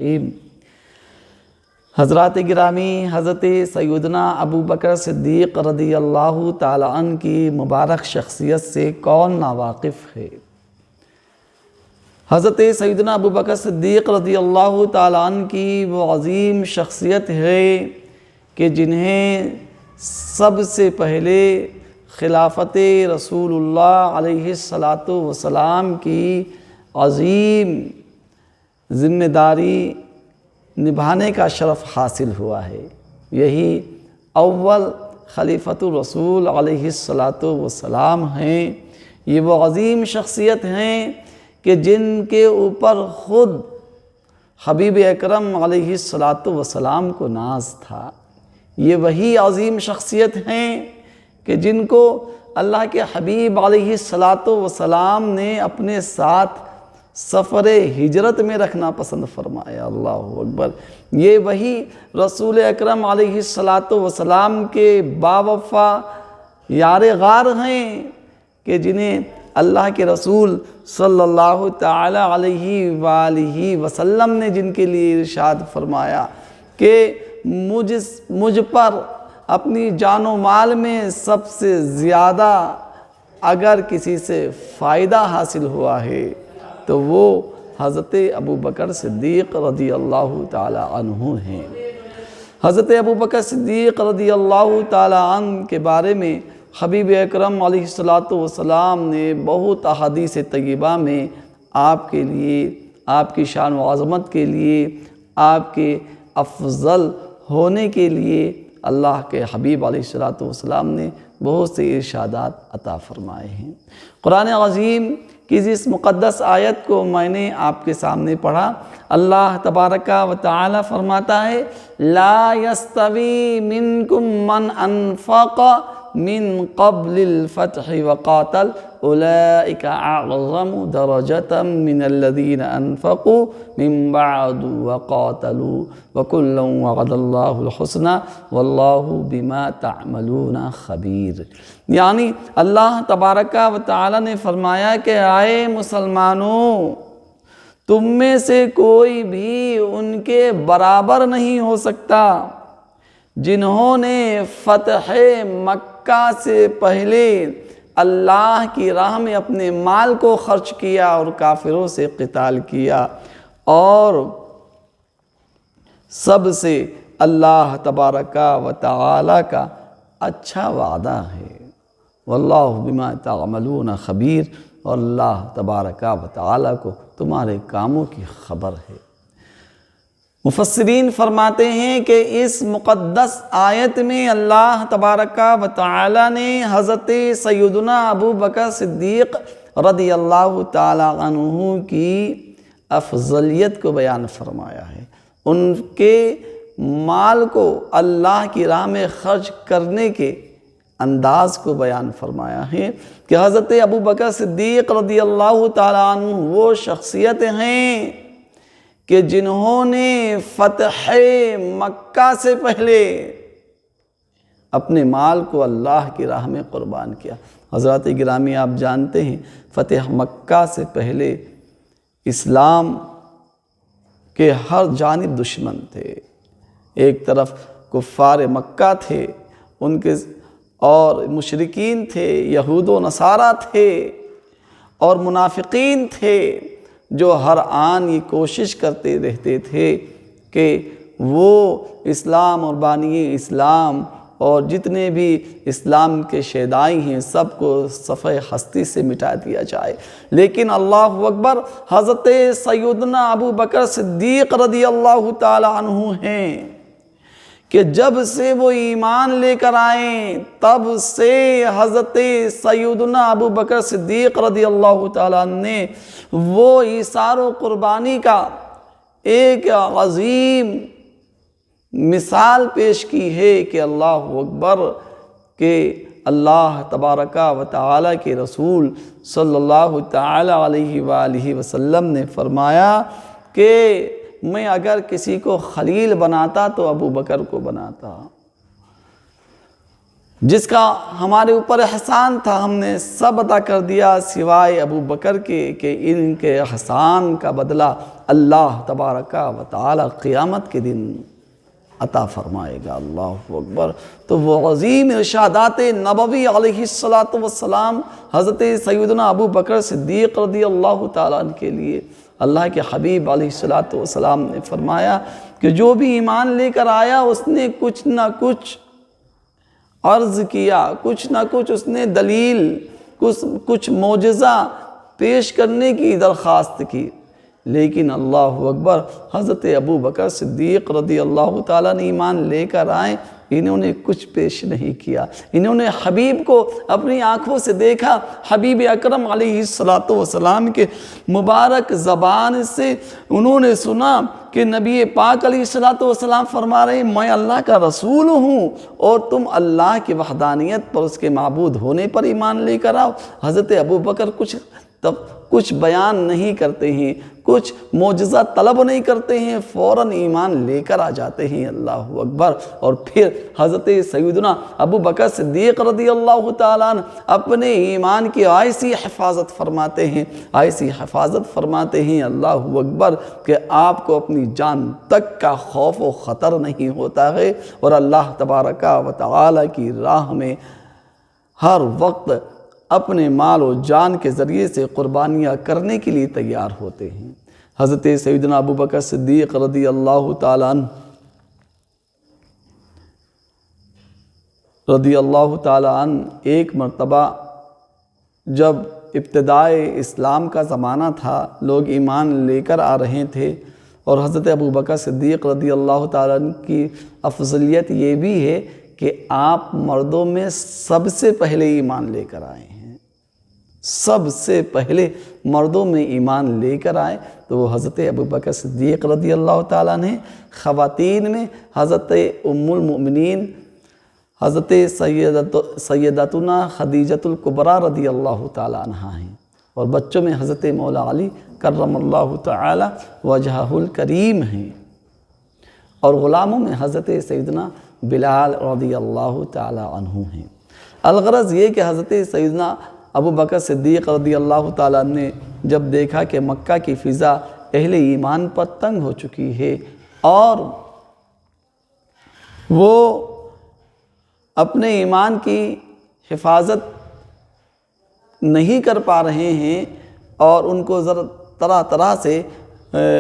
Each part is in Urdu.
الرحیم۔ حضرات گرامی، حضرت سیدنا ابو بکر صدیق رضی اللہ تعالیٰ عنہ کی مبارک شخصیت سے کون ناواقف ہے؟ حضرت سیدنا ابو بکر صدیق رضی اللہ تعالیٰ عنہ کی وہ عظیم شخصیت ہے کہ جنہیں سب سے پہلے خلافت رسول اللہ علیہ السلام کی عظیم ذمہ داری نبھانے کا شرف حاصل ہوا ہے۔ یہی اول خلیفۃ الرسول علیہ السلام ہیں۔ یہ وہ عظیم شخصیت ہیں کہ جن کے اوپر خود حبیب اکرم علیہ السلام کو ناز تھا۔ یہ وہی عظیم شخصیت ہیں کہ جن کو اللہ کے حبیب علیہ السلام نے اپنے ساتھ سفر ہجرت میں رکھنا پسند فرمایا۔ اللہ اکبر۔ یہ وہی رسول اکرم علیہ السلام کے باوفا یار غار ہیں کہ جنہیں اللہ کے رسول صلی اللہ تعالی علیہ وآلہ وسلم نے جن کے لیے ارشاد فرمایا کہ مجھ پر اپنی جان و مال میں سب سے زیادہ اگر کسی سے فائدہ حاصل ہوا ہے تو وہ حضرت ابو بکر صدیق رضی اللہ تعالی عنہ ہیں۔ حضرت ابو بکر صدیق رضی اللہ تعالی عنہ کے بارے میں حبیب اکرم علیہ السلام نے بہت احادیث طیبہ میں آپ کے لیے، آپ کی شان و عظمت کے لیے، آپ کے افضل ہونے کے لیے اللہ کے حبیب علیہ السلام نے بہت سے ارشادات عطا فرمائے ہیں۔ قرآن عظیم کی اس مقدس آیت کو میں نے آپ کے سامنے پڑھا۔ اللہ تبارک و تعالی فرماتا ہے لا يستوی منکم من انفق من قبل الفتح وقاتل اولئک اعظم درجة من الذین انفقوا من بعد وقاتلوا وکلا وعد اللہ الحسنى واللہ بما تعملون خبیر۔ یعنی اللہ تبارک و تعالی نے فرمایا کہ آئے مسلمانوں، تم میں سے کوئی بھی ان کے برابر نہیں ہو سکتا جنہوں نے فتح مکہ سے پہلے اللہ کی راہ میں اپنے مال کو خرچ کیا اور کافروں سے قتال کیا، اور سب سے اللہ تبارک و تعالی کا اچھا وعدہ ہے۔ واللہ بما تعملون خبیر، اور اللہ تبارک و تعالی کو تمہارے کاموں کی خبر ہے۔ مفسرین فرماتے ہیں کہ اس مقدس آیت میں اللہ تبارک و تعالی نے حضرت سیدنا ابو بکر صدیق رضی اللہ تعالی عنہ کی افضلیت کو بیان فرمایا ہے، ان کے مال کو اللہ کی راہ میں خرچ کرنے کے انداز کو بیان فرمایا ہے کہ حضرت ابو بکر صدیق رضی اللہ تعالی عنہ وہ شخصیت ہیں کہ جنہوں نے فتح مکہ سے پہلے اپنے مال کو اللہ کی راہ میں قربان کیا۔ حضرات گرامی، آپ جانتے ہیں فتح مکہ سے پہلے اسلام کے ہر جانب دشمن تھے۔ ایک طرف کفار مکہ تھے، ان کے اور مشرکین تھے، یہود و نصارہ تھے، اور منافقین تھے جو ہر آن یہ کوشش کرتے رہتے تھے کہ وہ اسلام اور بانی اسلام اور جتنے بھی اسلام کے شیدائی ہیں سب کو صفحہ ہستی سے مٹا دیا جائے۔ لیکن اللہ اکبر، حضرت سیدنا ابو بکر صدیق رضی اللہ تعالی عنہ ہیں کہ جب سے وہ ایمان لے کر آئیں تب سے حضرت سیدنا ابو بکر صدیق رضی اللہ تعالیٰ عنہ نے وہ ایثار و قربانی کا ایک عظیم مثال پیش کی ہے کہ اللہ اکبر، کہ اللہ تبارک و تعالی کے رسول صلی اللہ تعالی علیہ وآلہ وسلم نے فرمایا کہ میں اگر کسی کو خلیل بناتا تو ابو بکر کو بناتا، جس کا ہمارے اوپر احسان تھا ہم نے سب عطا کر دیا سوائے ابو بکر کے کہ ان کے احسان کا بدلہ اللہ تبارک و تعالی قیامت کے دن عطا فرمائے گا۔ اللہ اکبر۔ تو وہ عظیم ارشادات نبوی علیہ السلام حضرت سیدنا ابو بکر صدیق رضی اللہ تعالیٰ عنہ کے لیے اللہ کے حبیب علیہ السلام نے فرمایا کہ جو بھی ایمان لے کر آیا اس نے کچھ نہ کچھ عرض کیا، کچھ نہ کچھ اس نے دلیل، کچھ معجزہ پیش کرنے کی درخواست کی، لیکن اللہ اکبر حضرت ابو بکر صدیق رضی اللہ تعالیٰ نے ایمان لے کر آئے، انہوں نے کچھ پیش نہیں کیا۔ انہوں نے حبیب کو اپنی آنکھوں سے دیکھا، حبیب اکرم علیہ السلام کے مبارک زبان سے انہوں نے سنا کہ نبی پاک علیہ السلام فرما رہے ہیں میں اللہ کا رسول ہوں اور تم اللہ کی وحدانیت پر، اس کے معبود ہونے پر ایمان لے کر آؤ۔ حضرت ابو بکر کچھ بیان نہیں کرتے ہیں، کچھ معجزہ طلب نہیں کرتے ہیں، فوراً ایمان لے کر آ جاتے ہیں۔ اللہ اکبر۔ اور پھر حضرت سیدنا ابو بکر صدیق رضی اللہ تعالیٰ عنہ اپنے ایمان کی ایسی حفاظت فرماتے ہیں اللہ اکبر کہ آپ کو اپنی جان تک کا خوف و خطر نہیں ہوتا ہے، اور اللہ تبارک و تعالیٰ کی راہ میں ہر وقت اپنے مال و جان کے ذریعے سے قربانیاں کرنے کے لیے تیار ہوتے ہیں۔ حضرت سیدنا ابو بکر صدیق رضی اللہ تعالیٰ عنہ ایک مرتبہ جب ابتدائے اسلام کا زمانہ تھا، لوگ ایمان لے کر آ رہے تھے، اور حضرت ابو بکر صدیق رضی اللہ تعالیٰ عنہ کی افضلیت یہ بھی ہے کہ آپ مردوں میں سب سے پہلے ایمان لے کر آئے ہیں، سب سے پہلے مردوں میں ایمان لے کر آئے۔ تو وہ حضرت ابو بکر صدیق رضی اللہ تعالیٰ نے خواتین میں حضرت ام المؤمنین حضرت سیدتنا خدیجۃ الکبریٰ رضی اللہ تعالیٰ عنہ ہیں، اور بچوں میں حضرت مولا علی کرم اللہ تعالی وجہہ الکریم ہیں، اور غلاموں میں حضرت سیدنا بلال رضی اللہ تعالیٰ عنہ ہیں۔ الغرض یہ کہ حضرت سیدنا ابو بکر صدیق رضی اللہ تعالیٰ نے جب دیکھا کہ مکہ کی فضا اہل ایمان پر تنگ ہو چکی ہے اور وہ اپنے ایمان کی حفاظت نہیں کر پا رہے ہیں، اور ان کو طرح طرح سے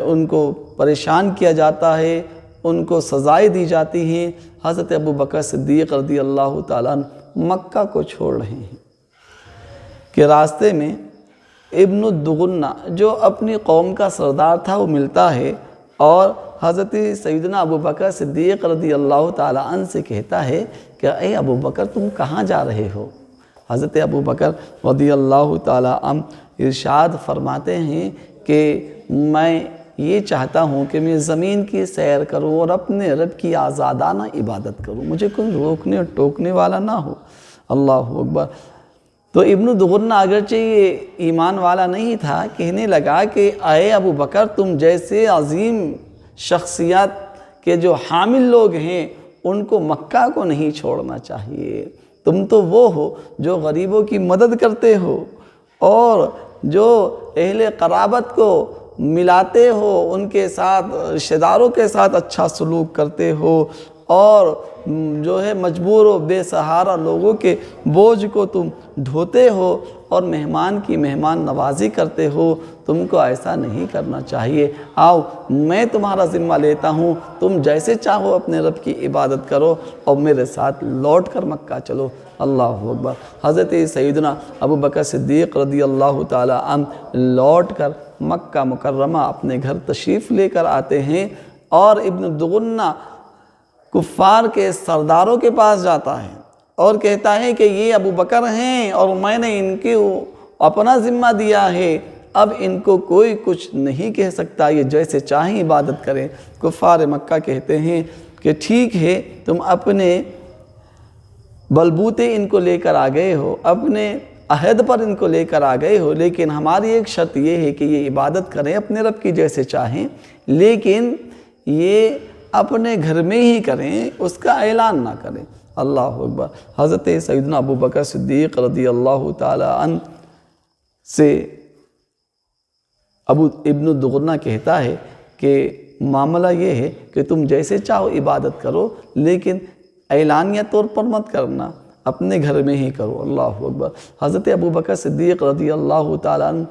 ان کو پریشان کیا جاتا ہے، ان کو سزائیں دی جاتی ہیں، حضرت ابو بکر صدیق رضی اللہ تعالیٰ مکہ کو چھوڑ رہے ہیں کہ راستے میں ابن الدغنہ جو اپنی قوم کا سردار تھا وہ ملتا ہے، اور حضرت سیدنا ابو بکر صدیق رضی اللہ تعالیٰ عنہ سے کہتا ہے کہ اے ابو بکر تم کہاں جا رہے ہو؟ حضرت ابو بکر رضی اللہ تعالیٰ عنہ ارشاد فرماتے ہیں کہ میں یہ چاہتا ہوں کہ میں زمین کی سیر کروں اور اپنے رب کی آزادانہ عبادت کروں، مجھے کوئی روکنے اور ٹوکنے والا نہ ہو۔ اللہ اکبر۔ تو ابن دغنہ اگرچہ یہ ایمان والا نہیں تھا، کہنے لگا کہ اے ابو بکر تم جیسے عظیم شخصیات کے جو حامل لوگ ہیں ان کو مکہ کو نہیں چھوڑنا چاہیے، تم تو وہ ہو جو غریبوں کی مدد کرتے ہو اور جو اہل قرابت کو ملاتے ہو، ان کے ساتھ رشتہ داروں کے ساتھ اچھا سلوک کرتے ہو، اور جو ہے مجبور و بے سہارا لوگوں کے بوجھ کو تم ڈھوتے ہو اور مہمان کی مہمان نوازی کرتے ہو، تم کو ایسا نہیں کرنا چاہیے۔ آؤ میں تمہارا ذمہ لیتا ہوں، تم جیسے چاہو اپنے رب کی عبادت کرو اور میرے ساتھ لوٹ کر مکہ چلو۔ اللہ اکبر۔ حضرت سیدنا ابو بکر صدیق رضی اللہ تعالی عنہ لوٹ کر مکہ مکرمہ اپنے گھر تشریف لے کر آتے ہیں، اور ابن دغنہ کفار کے سرداروں کے پاس جاتا ہے اور کہتا ہے کہ یہ ابو بکر ہیں اور میں نے ان کے اپنا ذمہ دیا ہے، اب ان کو کوئی کچھ نہیں کہہ سکتا، یہ جیسے چاہیں عبادت کریں۔ کفار مکہ کہتے ہیں کہ ٹھیک ہے، تم اپنے بلبوتے ان کو لے کر آ گئے ہو، اپنے عہد پر ان کو لے کر آ گئے ہو، لیکن ہماری ایک شرط یہ ہے کہ یہ عبادت کریں اپنے رب کی جیسے چاہیں، لیکن یہ اپنے گھر میں ہی کریں، اس کا اعلان نہ کریں۔ اللہ اکبر۔ حضرت سیدنا ابو بکر صدیق رضی اللہ تعالی عنہ سے ابن دغنہ کہتا ہے کہ معاملہ یہ ہے کہ تم جیسے چاہو عبادت کرو، لیکن اعلانیہ طور پر مت کرنا، اپنے گھر میں ہی کرو۔ اللہ اکبر۔ حضرت ابو بکر صدیق رضی اللہ تعالیٰ عنہ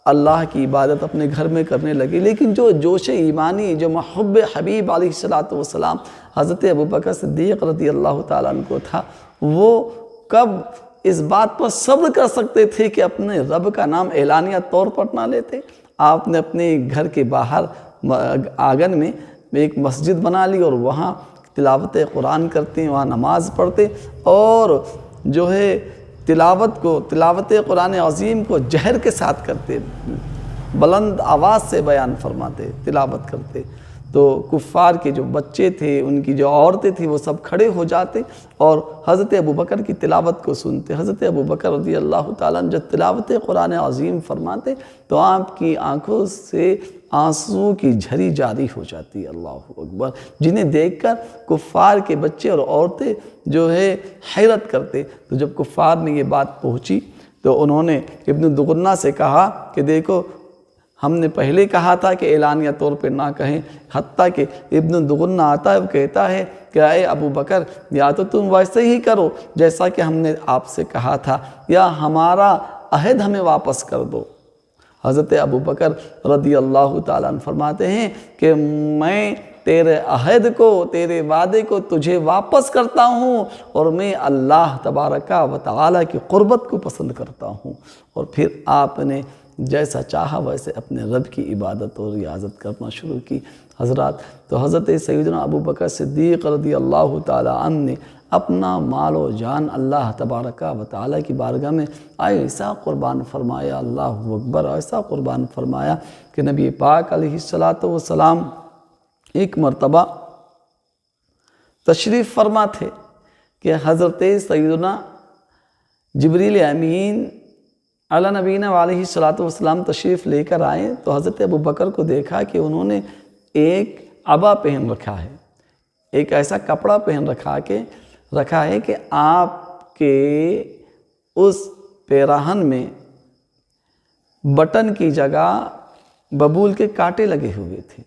اللہ کی عبادت اپنے گھر میں کرنے لگے، لیکن جو جوش ایمانی، جو محب حبیب علیہ السلام حضرت ابو بکر صدیق رضی اللہ تعالیٰ عنہ کو تھا، وہ کب اس بات پر صبر کر سکتے تھے کہ اپنے رب کا نام اعلانیہ طور پر نہ لیتے؟ آپ نے اپنے گھر کے باہر آنگن میں ایک مسجد بنا لی اور وہاں تلاوت قرآن کرتے، وہاں نماز پڑھتے، اور جو ہے تلاوت قرآن عظیم کو جہر کے ساتھ کرتے، بلند آواز سے بیان فرماتے، تلاوت کرتے۔ تو کفار کے جو بچے تھے، ان کی جو عورتیں تھیں، وہ سب کھڑے ہو جاتے اور حضرت ابو بکر کی تلاوت کو سنتے۔ حضرت ابو بکر رضی اللہ تعالیٰ عنہ جب تلاوت قرآن عظیم فرماتے تو آپ کی آنکھوں سے آنسو کی جھری جاری ہو جاتی۔ اللہ اکبر۔ جنہیں دیکھ کر کفار کے بچے اور عورتیں جو ہے حیرت کرتے۔ تو جب کفار میں یہ بات پہنچی تو انہوں نے ابن دغنہ سے کہا کہ دیکھو، ہم نے پہلے کہا تھا کہ اعلانیہ طور پہ نہ کہیں، حتیٰ کہ ابن دغنہ آتا ہے، وہ کہتا ہے کہ اے ابو بکر، یا تو تم ویسے ہی کرو جیسا کہ ہم نے آپ سے کہا تھا، یا ہمارا عہد ہمیں واپس کر دو۔ حضرت ابو بکر رضی اللہ تعالیٰ عنہ فرماتے ہیں کہ میں تیرے عہد کو، تیرے وعدے کو تجھے واپس کرتا ہوں، اور میں اللہ تبارک و تعالیٰ کی قربت کو پسند کرتا ہوں۔ اور پھر آپ نے جیسا چاہا ویسے اپنے رب کی عبادت اور ریاضت کرنا شروع کی۔ حضرات، تو حضرت سیدنا ابو بکر صدیق رضی اللہ تعالیٰ عنہ نے اپنا مال و جان اللہ تبارک و تعالیٰ کی بارگاہ میں ایسا قربان فرمایا، اللہ اکبر، ایسا قربان فرمایا کہ نبی پاک علیہ السلام ایک مرتبہ تشریف فرما تھے کہ حضرت سیدنا جبریل امین علی نبینا علیہ السلام تشریف لے کر آئے تو حضرت ابو بکر کو دیکھا کہ انہوں نے ایک عبا پہن رکھا ہے، ایک ایسا کپڑا پہن رکھا ہے کہ آپ کے اس پیراہن میں بٹن کی جگہ ببول کے کانٹے لگے ہوئے تھے۔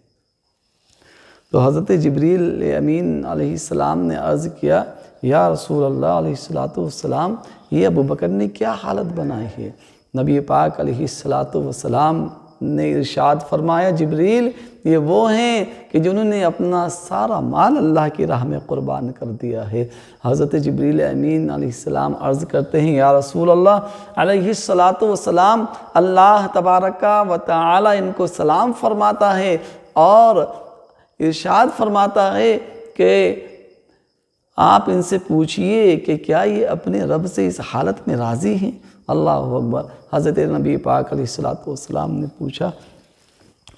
تو حضرت جبریل امین علیہ السلام نے عرض کیا، یا رسول اللہ علیہ السلام، یہ ابو بکر نے کیا حالت بنائی ہے؟ نبی پاک علیہ السلام نے ارشاد فرمایا، جبریل، یہ وہ ہیں کہ جنہوں نے اپنا سارا مال اللہ کی راہ میں قربان کر دیا ہے۔ حضرت جبریل امین علیہ السلام عرض کرتے ہیں، یا رسول اللہ علیہ السلام، اللہ تبارک و تعالی ان کو سلام فرماتا ہے اور ارشاد فرماتا ہے کہ آپ ان سے پوچھئے کہ کیا یہ اپنے رب سے اس حالت میں راضی ہیں؟ اللہ اکبر۔ حضرت نبی پاک علیہ السلام نے پوچھا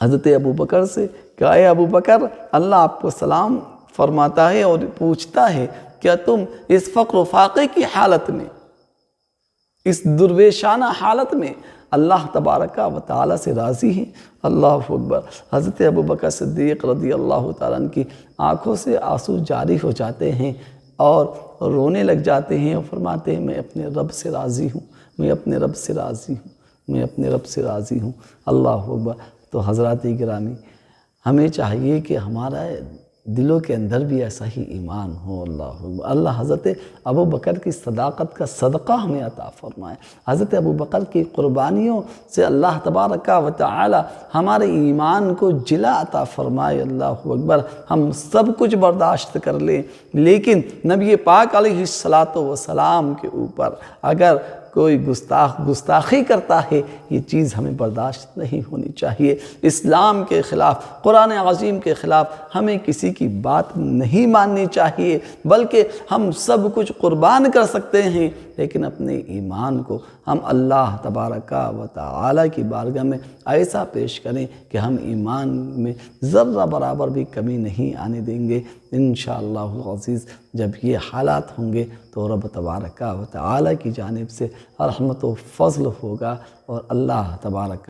حضرت ابو بکر سے کہ اے ابو بکر، اللہ آپ کو سلام فرماتا ہے اور پوچھتا ہے کیا تم اس فقر و فاقے کی حالت میں، اس درویشانہ حالت میں اللہ تبارک و تعالیٰ سے راضی ہیں؟ اللہ اکبر۔ حضرت ابو بکر صدیق رضی اللہ تعالیٰ عنہ کی آنکھوں سے آنسو جاری ہو جاتے ہیں اور رونے لگ جاتے ہیں اور فرماتے ہیں، میں اپنے رب سے راضی ہوں، میں اپنے رب سے راضی ہوں، میں اپنے رب سے راضی ہوں۔ اللہ اکبر۔ تو حضرات گرامی، ہمیں چاہیے کہ ہمارا دلوں کے اندر بھی ایسا ہی ایمان ہو۔ اللہ اکبر۔ اللہ حضرت ابو بکر کی صداقت کا صدقہ ہمیں عطا فرمائے۔ حضرت ابو بکر کی قربانیوں سے اللہ تبارک و تعالی ہمارے ایمان کو جلا عطا فرمائے۔ اللہ اکبر۔ ہم سب کچھ برداشت کر لیں، لیکن نبی پاک علیہ السلام کے اوپر اگر کوئی گستاخی کرتا ہے، یہ چیز ہمیں برداشت نہیں ہونی چاہیے۔ اسلام کے خلاف، قرآن عظیم کے خلاف ہمیں کسی کی بات نہیں ماننی چاہیے، بلکہ ہم سب کچھ قربان کر سکتے ہیں، لیکن اپنے ایمان کو ہم اللہ تبارک و تعالی کی بارگاہ میں ایسا پیش کریں کہ ہم ایمان میں ذرہ برابر بھی کمی نہیں آنے دیں گے۔ انشاءاللہ العزیز جب یہ حالات ہوں گے تو رب تبارک و تعالی کی جانب سے رحمت و فضل ہوگا اور اللہ تبارک